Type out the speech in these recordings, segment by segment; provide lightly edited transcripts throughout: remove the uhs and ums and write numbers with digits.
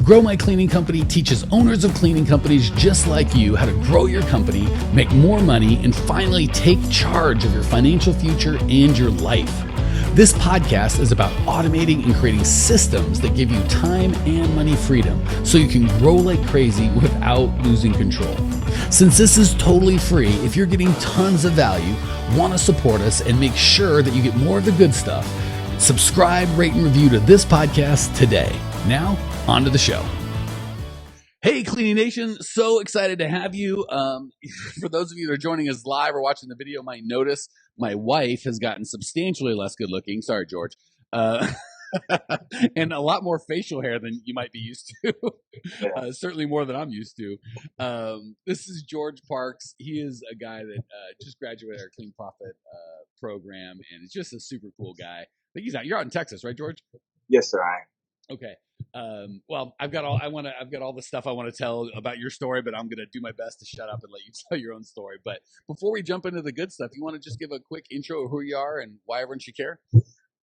Grow My Cleaning Company teaches owners of cleaning companies just like you how to grow your company, make more money, and finally take charge of your financial future and your life. This podcast is about automating and creating systems that give you time and money freedom so you can grow like crazy without losing control. Since this is totally free, if you're getting tons of value, want to support us, and make sure that you get more of the good stuff, subscribe, rate, and review to this podcast today. Now, on to the show. Hey, Cleaning Nation. So excited to have you. For those of you that are joining us live or watching the video, might notice my wife has gotten substantially less good looking. Sorry, George. And a lot more facial hair than you might be used to. Certainly more than I'm used to. This is George Parks. He is a guy that just graduated our Clean Profit program, and is just a super cool guy. But you're out in Texas, right, George? Yes, sir. I am. Okay. Well, I've got all the stuff I want to tell about your story, but I'm going to do my best to shut up and let you tell your own story. But before we jump into the good stuff, you want to just give a quick intro of who you are and why everyone should care?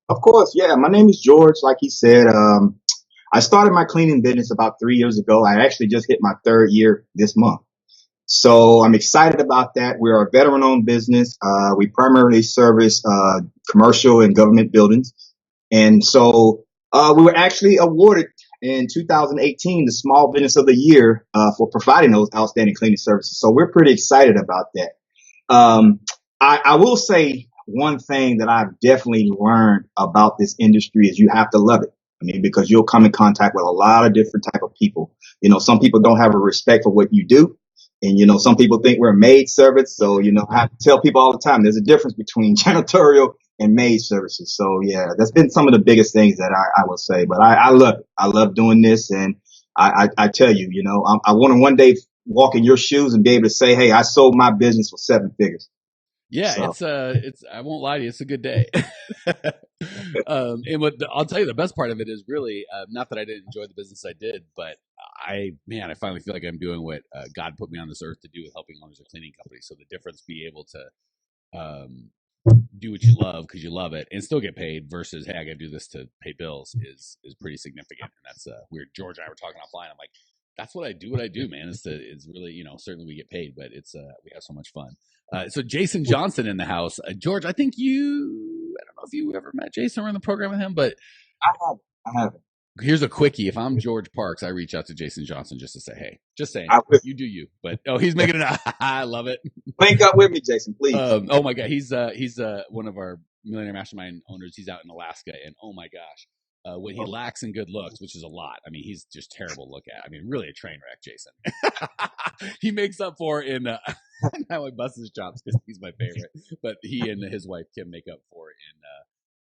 Of course. Yeah. My name is George. Like he said, I started my cleaning business about 3 years ago. I actually just hit my third year this month. So I'm excited about that. We're a veteran-owned business. We primarily service commercial and government buildings. And so we were actually awarded in 2018 the Small Business of the Year for providing those outstanding cleaning services. So we're pretty excited about that. I will say one thing that I've definitely learned about this industry is you have to love it. I mean, because you'll come in contact with a lot of different type of people. You know, some people don't have a respect for what you do. And, you know, some people think we're a maid service. So, you know, I have to tell people all the time, there's a difference between janitorial and maid services. So, yeah, that's been some of the biggest things that I will say. But I love it. I love doing this. And I tell you, you know, I want to one day walk in your shoes and be able to say, hey, I sold my business for 7 figures. Yeah, so. it's I won't lie to you, it's a good day. And I'll tell you, the best part of it is really not that I didn't enjoy the business I did, but I finally feel like I'm doing what God put me on this earth to do with helping owners of cleaning companies. So the difference, be able to do what you love because you love it and still get paid versus, hey, I got to do this to pay bills is pretty significant. And that's weird. George and I were talking offline. I'm like, that's what I do, man. It's really, you know, certainly we get paid, but it's we have so much fun. So Jason Johnson in the house. George, I don't know if you ever met Jason or in the program with him, but I haven't. Here's a quickie. If I'm George Parks, I reach out to Jason Johnson just to say, hey, just saying, you do you. But he's making it. I love it. Link up with me, Jason, please. Oh my God, he's one of our Millionaire Mastermind owners. He's out in Alaska, and oh my gosh. When he lacks in good looks, which is a lot. I mean, he's just terrible to look at. I mean, really a train wreck, Jason. He makes up for in now I bust his chops because he's my favorite. But he and his wife Kim make up for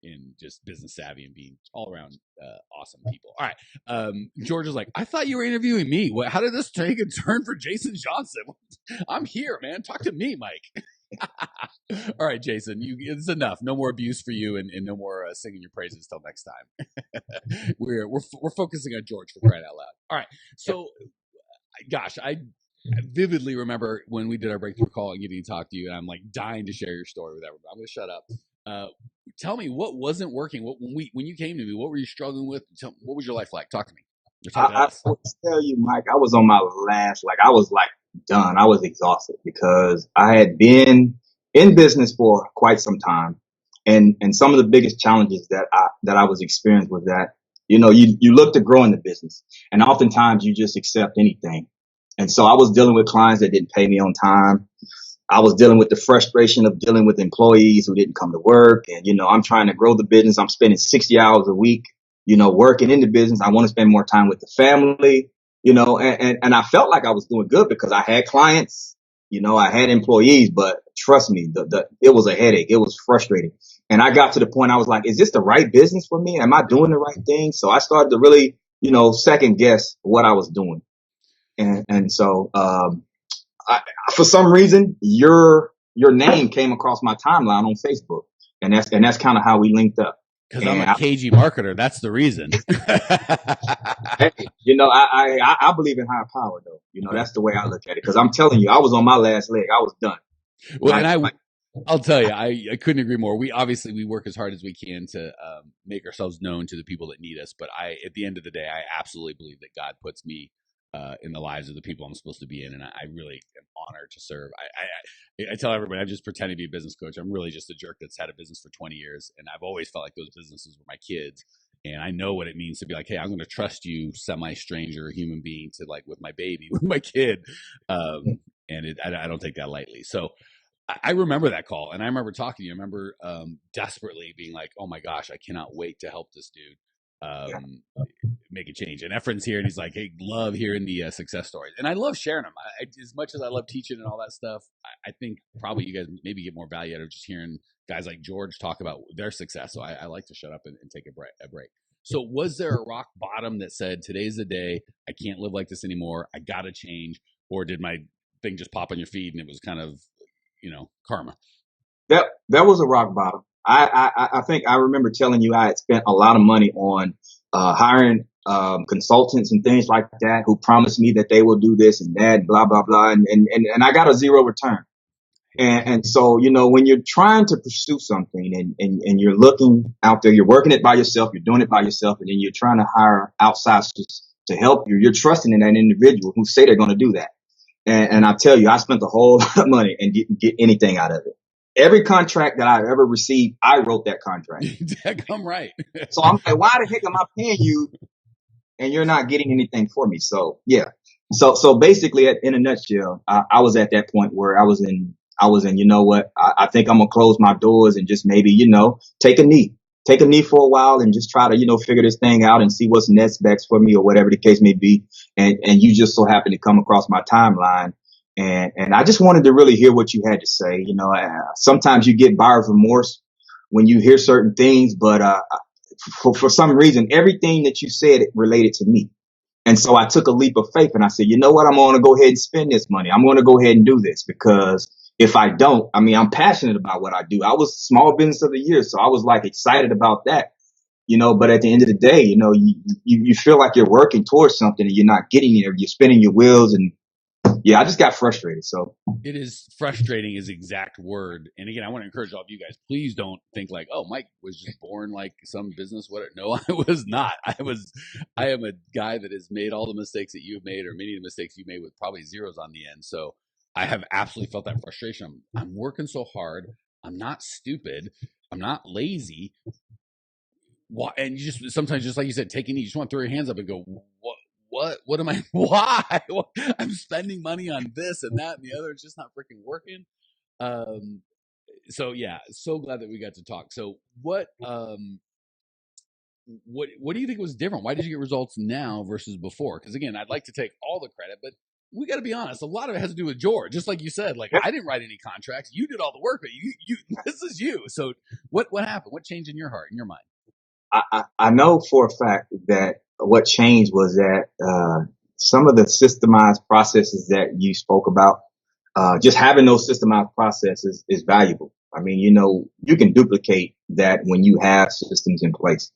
in just business savvy and being all around awesome people. All right, George is like, I thought you were interviewing me. How did this take a turn for Jason Johnson? I'm here, man. Talk to me, Mike. All right, Jason, it's enough. No more abuse for you, and no more singing your praises till next time. We're focusing on George, for crying out loud. All right, so gosh, I vividly remember when we did our breakthrough call and getting to talk to you, and I'm like dying to share your story with everyone. I'm going to shut up. Tell me what wasn't working. When you came to me, what were you struggling with? What was your life like? Talk to me. I will tell you, Mike, I was on my last, I was done. I was exhausted because I had been in business for quite some time. And some of the biggest challenges that I was experiencing was that, you know, you look to grow in the business, and oftentimes you just accept anything. And so I was dealing with clients that didn't pay me on time. I was dealing with the frustration of dealing with employees who didn't come to work. And, you know, I'm trying to grow the business. I'm spending 60 hours a week, you know, working in the business. I want to spend more time with the family, you know, and I felt like I was doing good because I had clients, you know, I had employees, but trust me, it was a headache. It was frustrating. And I got to the point I was like, is this the right business for me? Am I doing the right thing? So I started to really, you know, second guess what I was doing. And so, for some reason, your name came across my timeline on Facebook, and that's kind of how we linked up. Because I'm a cagey marketer. That's the reason. Hey, you know, I believe in higher power, though. You know, that's the way I look at it. Because I'm telling you, I was on my last leg. I was done. Well, I'll tell you, I couldn't agree more. We work as hard as we can to make ourselves known to the people that need us. But at the end of the day, I absolutely believe that God puts me in the lives of the people I'm supposed to be in, and I really am honored to serve. I tell everybody, I'm just pretending to be a business coach. I'm really just a jerk that's had a business for 20 years, and I've always felt like those businesses were my kids. And I know what it means to be like, hey, I'm going to trust you, semi-stranger human being, to like with my baby, with my kid, I don't take that lightly. So I remember that call, and I remember talking to you. I remember desperately being like, "Oh my gosh, I cannot wait to help this dude Yeah. make a change." And Efren's here, and he's like, "Hey, love hearing the success stories, and I love sharing them. As much as I love teaching and all that stuff, I think probably you guys maybe get more value out of just hearing guys like George talk about their success. So I like to shut up and take a break. So, was there a rock bottom that said, "Today's the day. I can't live like this anymore. I got to change," or did my thing just pop on your feed and it was kind of karma? That was a rock bottom. I think I remember telling you I had spent a lot of money on hiring consultants and things like that who promised me that they will do this and that, blah blah blah, and I got a zero return. And so, when you're trying to pursue something and you're looking out there, you're working it by yourself, you're doing it by yourself, and then you're trying to hire outsiders to help you, you're trusting in that individual who say they're going to do that. And I tell you, I spent a whole lot of money and didn't get anything out of it. Every contract that I've ever received, I wrote that contract. I'm right. So I'm like, why the heck am I paying you and you're not getting anything for me? So yeah. So basically, in a nutshell, I was at that point where I was in, you know what? I think I'm gonna close my doors and just maybe, take a knee for a while and just try to, figure this thing out and see what's next best for me or whatever the case may be. And you just so happen to come across my timeline. And I just wanted to really hear what you had to say. Sometimes you get buyer's remorse when you hear certain things, but, for some reason, everything that you said related to me. And so I took a leap of faith and I said, you know what? I'm going to go ahead and spend this money. I'm going to go ahead and do this because if I don't, I mean, I'm passionate about what I do. I was small business of the year. So I was like excited about that, but at the end of the day, you feel like you're working towards something and you're not getting there. You're spinning your wheels and yeah, I just got frustrated. So it is frustrating is the exact word. And again, I want to encourage all of you guys, please don't think like, oh, Mike was just born like some business. No, I was not. I am a guy that has made all the mistakes that you've made or many of the mistakes you made with probably zeros on the end. So I have absolutely felt that frustration. I'm working so hard. I'm not stupid. I'm not lazy. And you just sometimes, just like you said, you just want to throw your hands up and go, what am I, why? I'm spending money on this and that and the other. It's just not freaking working. So yeah, so glad that we got to talk. So what do you think was different? Why did you get results now versus before? Because again, I'd like to take all the credit, but we got to be honest. A lot of it has to do with George. Just like you said, like I didn't write any contracts. You did all the work, but you this is you. So what happened? What changed in your heart, in your mind? I know for a fact that what changed was that some of the systemized processes that you spoke about, just having those systemized processes is valuable. I mean, you can duplicate that when you have systems in place.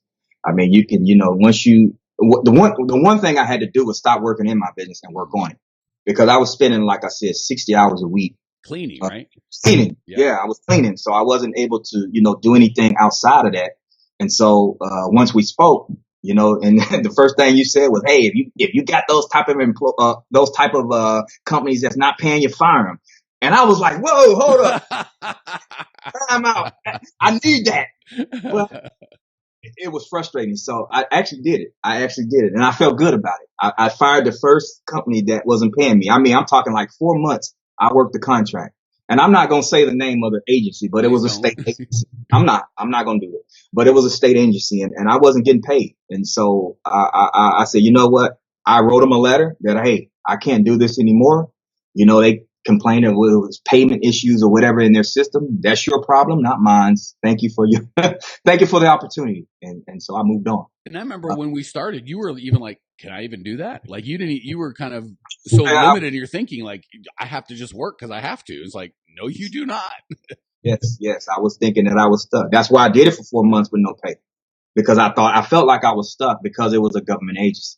I mean, you can, once the one thing I had to do was stop working in my business and work on it because I was spending, like I said, 60 hours a week cleaning, right? Cleaning. Yeah, I was cleaning. So I wasn't able to, do anything outside of that. And so, once we spoke, and the first thing you said was, hey, if you got those type of companies that's not paying you, fire them. And I was like, whoa, hold up. Time out. I need that. Well, it was frustrating. So I actually did it. And I felt good about it. I fired the first company that wasn't paying me. I mean, I'm talking like 4 months. I worked the contract. And I'm not going to say the name of the agency, but it was a state agency. I'm not going to do it, but it was a state agency and I wasn't getting paid. And so I said, you know what? I wrote them a letter that, hey, I can't do this anymore. They complained of was payment issues or whatever in their system. That's your problem, not mine. Thank you for thank you for the opportunity. And so I moved on. And I remember when we started, you were even like, can I even do that? Like you were kind of so limited in your thinking, like I have to just work because I have to. It's like, no, you do not. Yes. I was thinking that I was stuck. That's why I did it for 4 months with no pay because I felt like I was stuck because it was a government agency.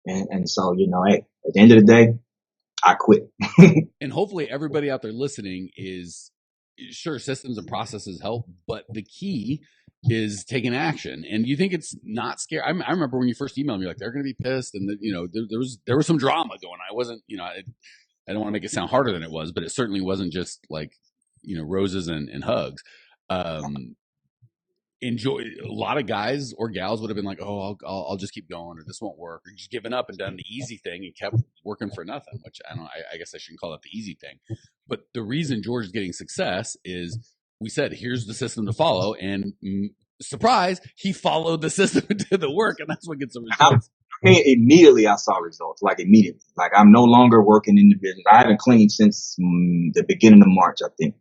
And so, hey, at the end of the day, I quit. And hopefully everybody out there listening is sure, systems and processes help, but the key is taking action. And you think it's not scary? I remember when you first emailed me, like they're going to be pissed, and there was some drama going on. I wasn't, I don't want to make it sound harder than it was, but it certainly wasn't just like roses and hugs. Um, enjoy A lot of guys or gals would have been like, oh, I'll just keep going, or this won't work, or just given up and done the easy thing and kept working for nothing, which I guess I shouldn't call it the easy thing. But the reason George is getting success is we said, here's the system to follow, and surprise, he followed the system and did the work, and that's what gets the results. Immediately I saw results, like immediately. Like I'm no longer working in the business. I haven't cleaned since the beginning of March, I think.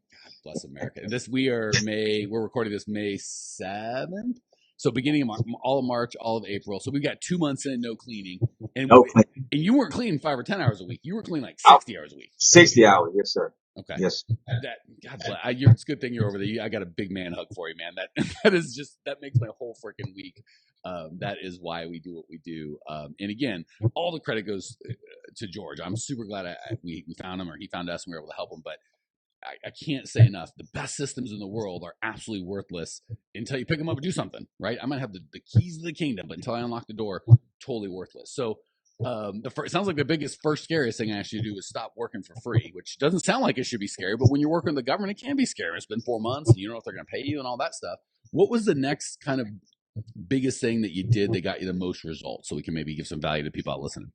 Bless America. We're recording this May 7th. So beginning of all of March, all of April. So we've got 2 months in, no cleaning. And you weren't cleaning 5 or 10 hours a week. You were cleaning like 60 hours a week. 60 hours. Yes, sir. Okay. Yes. God bless. It's a good thing you're over there. I got a big man hug for you, man. That makes my whole freaking week. That is why we do what we do. And again, all the credit goes to George. I'm super glad we found him, or he found us, and we were able to help him. But I can't say enough. The best systems in the world are absolutely worthless until you pick them up and do something, right? I might have the keys to the kingdom, but until I unlock the door, totally worthless. So it sounds like the biggest, first, scariest thing I asked you to do is stop working for free, which doesn't sound like it should be scary, but when you're working with the government, it can be scary. It's been 4 months, and you don't know if they're going to pay you and all that stuff. What was the next kind of biggest thing that you did that got you the most results, so we can maybe give some value to people out listening?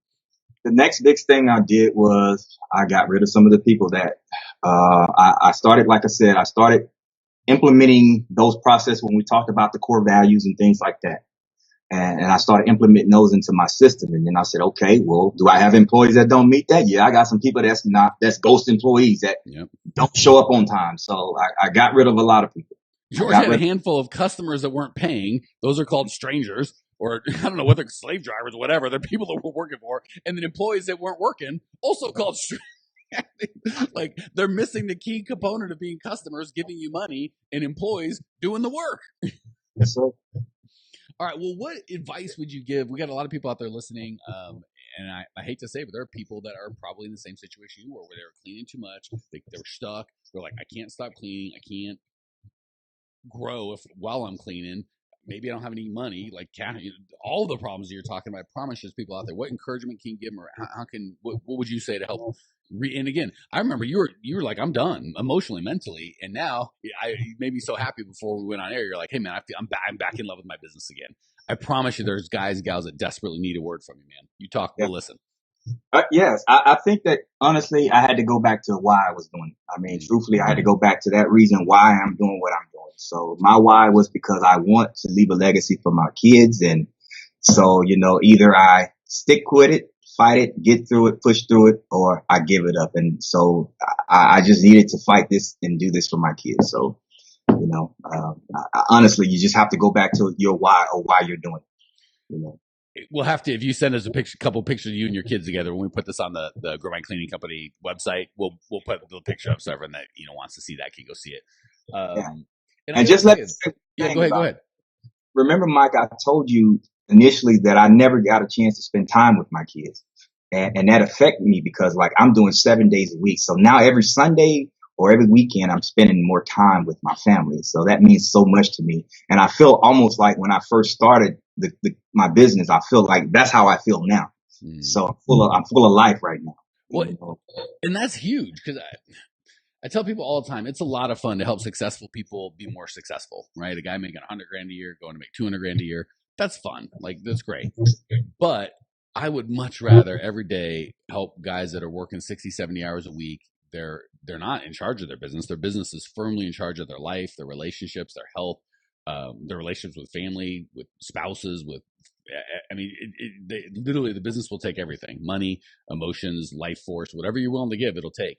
The next big thing I did was I got rid of some of the people that I started, like I said, I started implementing those processes when we talked about the core values and things like that. And I started implementing those into my system. And then I said, okay, well, do I have employees that don't meet that? Yeah, I got some people that's ghost employees that don't show up on time. So I got rid of a lot of people. George had a handful of customers that weren't paying. Those are called strangers, or I don't know whether slave drivers, whatever. They're people that we're working for. And then employees that weren't working, also called strangers. Like they're missing the key component of being customers, giving you money, and employees doing the work. Yes, sir. All right. Well, what advice would you give? We got a lot of people out there listening. And I hate to say, but there are people that are probably in the same situation you were, where they were cleaning too much. They were stuck. They're like, I can't stop cleaning. I can't grow while I'm cleaning. Maybe I don't have any money. Like all the problems that you're talking about. I promise there's people out there. What encouragement can you give them, or what would you say to help? And again, I remember you were like, I'm done emotionally, mentally, and now you made me so happy before we went on air. You're like, hey man, I'm back in love with my business again. I promise you, there's guys and gals that desperately need a word from you, man. You talk, we'll listen. Yes, I think that honestly, I had to go back to why I was doing it. I mean, truthfully, I had to go back to that reason why I'm doing what I'm doing. So my why was because I want to leave a legacy for my kids. And so, either I stick with it, fight it, get through it, push through it, or I give it up. And so I just needed to fight this and do this for my kids. So, honestly, you just have to go back to your why, or why you're doing it. We'll have to, if you send us a couple pictures of you and your kids together, when we put this on the Grow My Cleaning Company website, we'll put the picture up so everyone that wants to see that can go see it. And just let go ahead. Remember, Mike, I told you initially that I never got a chance to spend time with my kids, and that affected me because like I'm doing 7 days a week. So now every Sunday or every weekend, I'm spending more time with my family. So that means so much to me. And I feel almost like when I first started my business, I feel like that's how I feel now. So I'm full of life right now. Well, and that's huge, because I tell people all the time, it's a lot of fun to help successful people be more successful, right? A guy making $100,000 a year going to make $200,000 a year. That's fun. Like, that's great. But I would much rather every day help guys that are working 60, 70 hours a week. They're not in charge of their business. Their business is firmly in charge of their life, their relationships, their health, their relationships with family, with spouses, literally the business will take everything: money, emotions, life force, whatever you're willing to give, it'll take.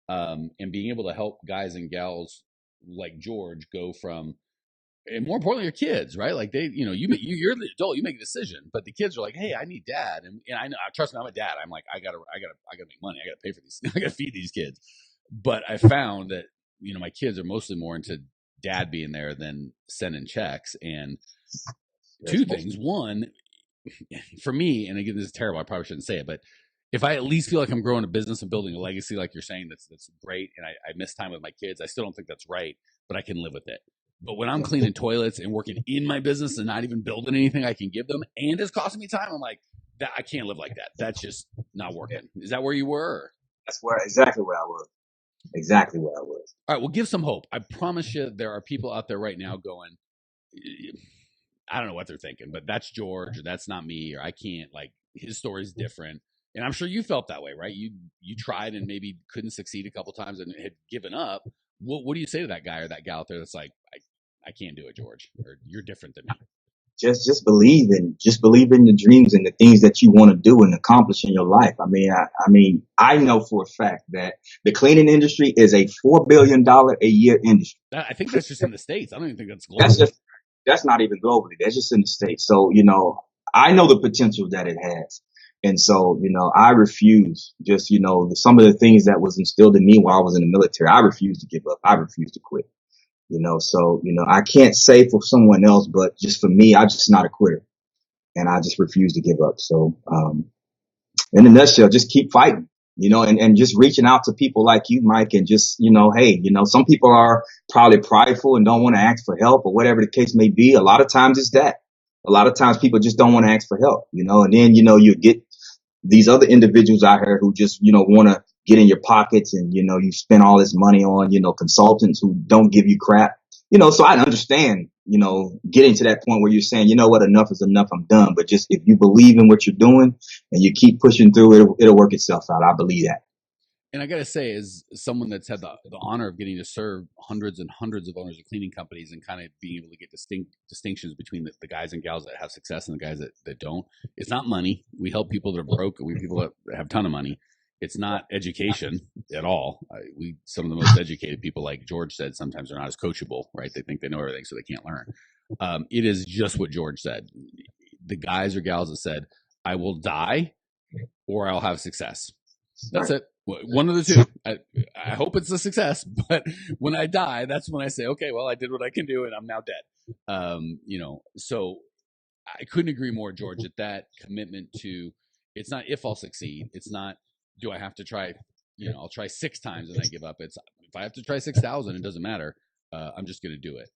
And being able to help guys and gals like George go from, and more importantly, your kids, right? Like you're the adult, you make a decision, but the kids are like, hey, I need dad. And I know, trust me, I'm a dad. I'm like, I gotta make money. I gotta pay for these. I gotta feed these kids. But I found that, my kids are mostly more into dad being there than sending checks. And two things. One, for me, and again, this is terrible, I probably shouldn't say it, but if I at least feel like I'm growing a business and building a legacy, like you're saying, that's great. And I miss time with my kids. I still don't think that's right, but I can live with it. But when I'm cleaning toilets and working in my business and not even building anything I can give them, and it's costing me time, I'm like, that I can't live like that. That's just not working. Is that where you were? Or? That's exactly where I was. Exactly where I was. All right, well, give some hope. I promise you, there are people out there right now going, I don't know what they're thinking, but that's George, or that's not me, or I can't. Like, his story's different, and I'm sure you felt that way, right? You tried and maybe couldn't succeed a couple times and had given up. What do you say to that guy or that gal out there that's like, I can't do it, George, or you're different than me? Just believe in the dreams and the things that you want to do and accomplish in your life. I know for a fact that the cleaning industry is a $4 billion a year industry. I think that's just in the States. I don't even think that's global. That's not even globally. That's just in the States. So, I know the potential that it has. And so, I refuse some of the things that was instilled in me while I was in the military. I refuse to give up. I refuse to quit. So, I can't say for someone else, but just for me, I'm just not a quitter, and I just refuse to give up. So, in a nutshell, just keep fighting, and just reaching out to people like you, Mike, and just, hey, some people are probably prideful and don't want to ask for help or whatever the case may be. A lot of times it's that. A lot of times people just don't want to ask for help, and then, you get these other individuals out here who just, want to get in your pockets and, you spend all this money on, consultants who don't give you crap, so I understand, getting to that point where you're saying, you know what, enough is enough. I'm done. But just if you believe in what you're doing and you keep pushing through, it'll work itself out. I believe that. And I got to say, as someone that's had the honor of getting to serve hundreds and hundreds of owners of cleaning companies and kind of being able to get distinctions between the guys and gals that have success and the guys that don't, it's not money. We help people that are broke. We help people that have a ton of money. It's not education at all. Some of the most educated people, like George said, sometimes are not as coachable, right? They think they know everything, so they can't learn. It is just what George said. The guys or gals that said, I will die or I'll have success. That's it. One of the two. I hope it's a success, but when I die, that's when I say, okay, well, I did what I can do and I'm now dead. So I couldn't agree more, George, that commitment to, it's not if I'll succeed. It's not, do I have to try, I'll try 6 times and I give up. It's, if I have to try 6,000, it doesn't matter. I'm just going to do it.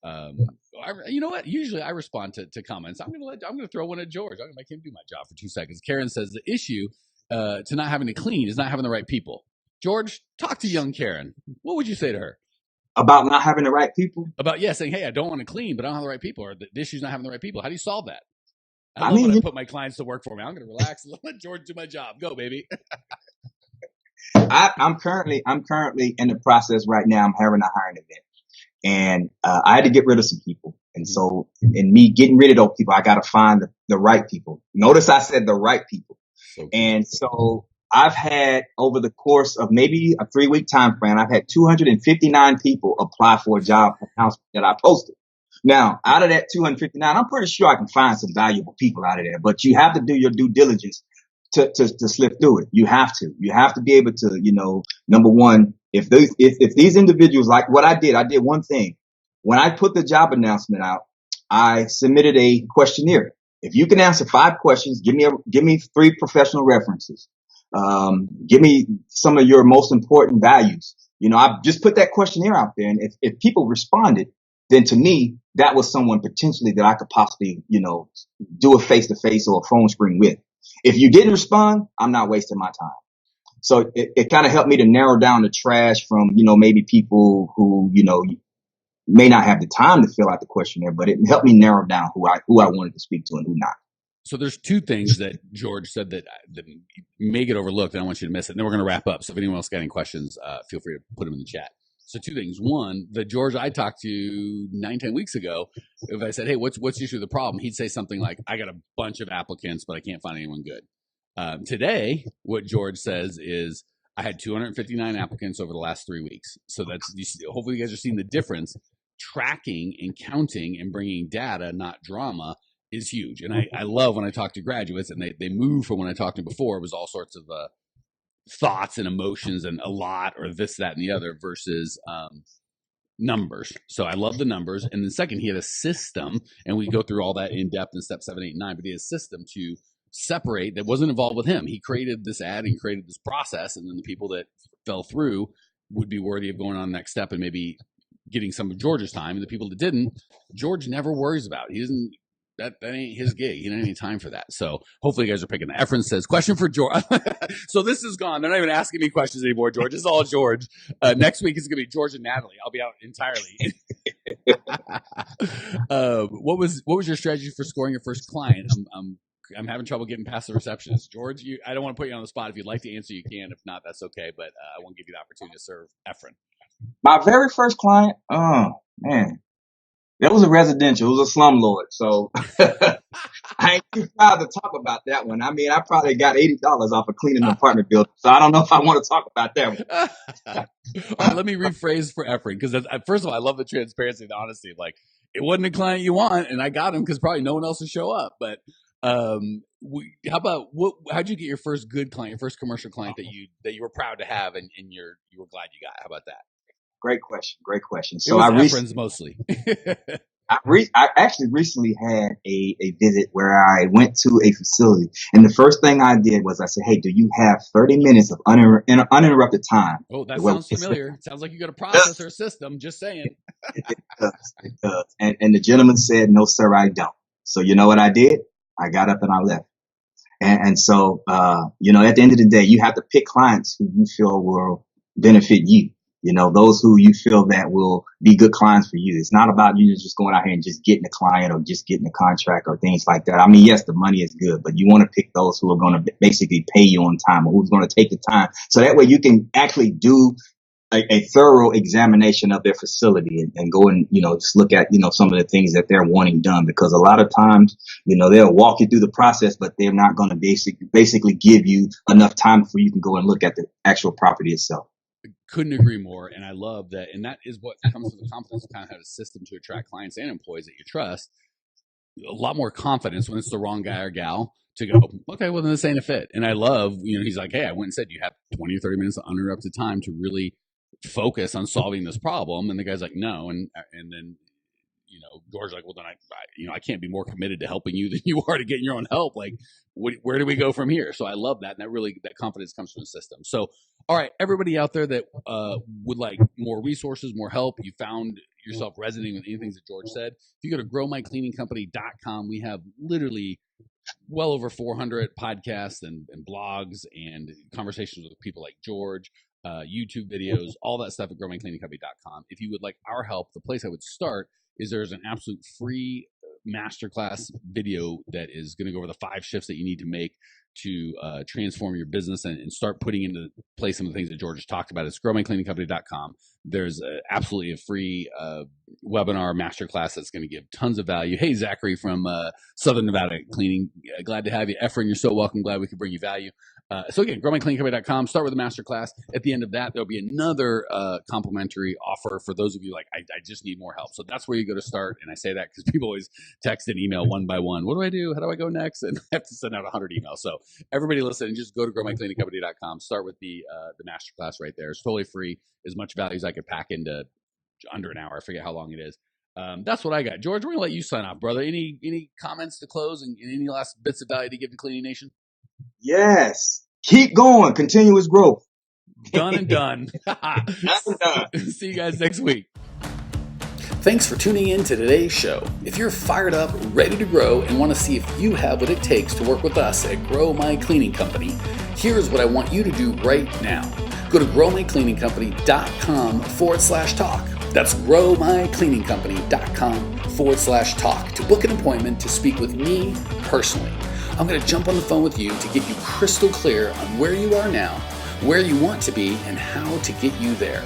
You know what? Usually I respond to comments. I'm going to throw one at George. I'm going to make him do my job for 2 seconds. Karen says the issue to not having to clean is not having the right people. George, talk to young Karen. What would you say to her? About not having the right people? About, saying, hey, I don't want to clean, but I don't have the right people, or the issue's not having the right people. How do you solve that? I love when I put my clients to work for me. I'm going to relax and let George do my job. Go, baby. I'm currently in the process right now. I'm having a hiring event, and I had to get rid of some people. And so, in me getting rid of those people, I got to find the right people. Notice I said the right people. And so I've had, over the course of maybe a 3-week time frame, I've had 259 people apply for a job announcement that I posted. Now, out of that 259, I'm pretty sure I can find some valuable people out of there, but you have to do your due diligence to slip through it. You have to be able to, number one, if these individuals, like what I did one thing. When I put the job announcement out, I submitted a questionnaire. If you can answer 5 questions, give me 3 professional references. Give me some of your most important values. I just put that questionnaire out there, and if people responded, then to me, that was someone potentially that I could possibly, do a face-to-face or a phone screen with. If you didn't respond, I'm not wasting my time. So it kind of helped me to narrow down the trash from, maybe people who, may not have the time to fill out the questionnaire, but it helped me narrow down who I wanted to speak to and who not. So there's 2 things that George said that may get overlooked, and I want you to miss it. And then we're going to wrap up. So if anyone else got any questions, feel free to put them in the chat. So 2 things. One, the George I talked to 9-10 weeks ago, if I said, hey, what's the issue with the problem? He'd say something like, I got a bunch of applicants, but I can't find anyone good. Today, what George says is, I had 259 applicants over the last 3 weeks. So hopefully you guys are seeing the difference. Tracking and counting and bringing data, not drama, is huge. And I love when I talk to graduates and they move from when I talked to before, it was all sorts of thoughts and emotions and a lot or this, that, and the other versus numbers. So I love the numbers. And then second, he had a system, and we go through all that in depth in step 7, 8, 9, but he had a system to separate that wasn't involved with him. He created this ad and created this process, and then the people that fell through would be worthy of going on the next step and maybe getting some of George's time. And the people that didn't, George never worries about. He doesn't. That ain't his gig. He don't have any time for that. So hopefully you guys are picking that. Efren says, question for George. So this is gone. They're not even asking me questions anymore, George. It's all George. Next week is going to be George and Natalie. I'll be out entirely. What was your strategy for scoring your first client? I'm having trouble getting past the receptionist. George, I don't want to put you on the spot. If you'd like to answer, you can. If not, that's okay. But I won't give you the opportunity to serve Efren. My very first client, oh man, that was a residential. It was a slumlord. So I ain't too proud to talk about that one. I mean, I probably got $80 off of cleaning an apartment building. So I don't know if I want to talk about that one. All right, let me rephrase for Efren, because first of all, I love the transparency and the honesty. Like, it wasn't a client you want, and I got him because probably no one else would show up. But how about how'd you get your first good client, your first commercial client that you were proud to have and you were glad you got? How about that? Great question. So Efren's mostly. I actually recently had a visit where I went to a facility, and the first thing I did was I said, "Hey, do you have 30 minutes of uninterrupted time?" Oh, that sounds familiar. It sounds like you got a process or a system. Just saying. It does. And the gentleman said, "No, sir, I don't." So you know what I did? I got up and I left. And so, at the end of the day, you have to pick clients who you feel will benefit you. Those who you feel that will be good clients for you. It's not about you just going out here and just getting a client or just getting a contract or things like that. I mean, yes, the money is good, but you want to pick those who are going to basically pay you on time or who's going to take the time. So that way you can actually do a thorough examination of their facility and go and, just look at, some of the things that they're wanting done, because a lot of times, they'll walk you through the process, but they're not going to basically give you enough time before you can go and look at the actual property itself. Couldn't agree more. And I love that. And that is what comes with the confidence to kind of have a system to attract clients and employees that you trust. A lot more confidence when it's the wrong guy or gal to go, okay, well, then this ain't a fit. And I love, he's like, hey, I went and said, you have 20 or 30 minutes of uninterrupted time to really focus on solving this problem. And the guy's like, no. And then, George's like, well, then I can't be more committed to helping you than you are to getting your own help. Like, where do we go from here? So I love that. And that confidence comes from the system. So, all right, everybody out there that would like more resources, more help, you found yourself resonating with anything that George said, if you go to growmycleaningcompany.com, we have literally well over 400 podcasts and blogs and conversations with people like George, YouTube videos, all that stuff at growmycleaningcompany.com. If you would like our help, the place I would start is there's an absolute free masterclass video that is going to go over the 5 shifts that you need to make to transform your business and start putting into place some of the things that George has talked about. It's growmycleaningcompany.com. There's absolutely a free webinar masterclass that's going to give tons of value. Hey, Zachary from Southern Nevada Cleaning. Glad to have you. Efren, you're so welcome. Glad we could bring you value. So again, growmycleaningcompany.com. Start with a masterclass. At the end of that, there'll be another complimentary offer for those of you like, I just need more help. So that's where you go to start. And I say that because people always text and email one by one. What do I do? How do I go next? And I have to send out 100 emails. So everybody listen, just go to growmycleaningcompany.com. Start with the masterclass right there. It's totally free. As much value as I could pack into under an hour. I forget how long it is. That's what I got. George, we're going to let you sign off, brother. Any comments to close and any last bits of value to give to Cleaning Nation? Yes. Keep going. Continuous growth. Done and done. See you guys next week. Thanks for tuning in to today's show. If you're fired up, ready to grow, and want to see if you have what it takes to work with us at Grow My Cleaning Company, here's what I want you to do right now. Go to growmycleaningcompany.com/talk. That's growmycleaningcompany.com/talk to book an appointment to speak with me personally. I'm going to jump on the phone with you to get you crystal clear on where you are now, where you want to be, and how to get you there.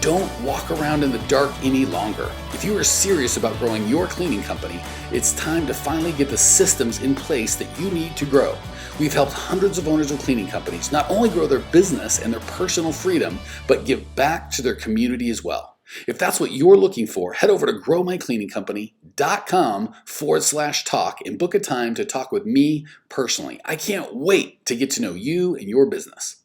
Don't walk around in the dark any longer. If you are serious about growing your cleaning company, it's time to finally get the systems in place that you need to grow. We've helped hundreds of owners of cleaning companies not only grow their business and their personal freedom, but give back to their community as well. If that's what you're looking for, head over to growmycleaningcompany.com/talk and book a time to talk with me personally. I can't wait to get to know you and your business.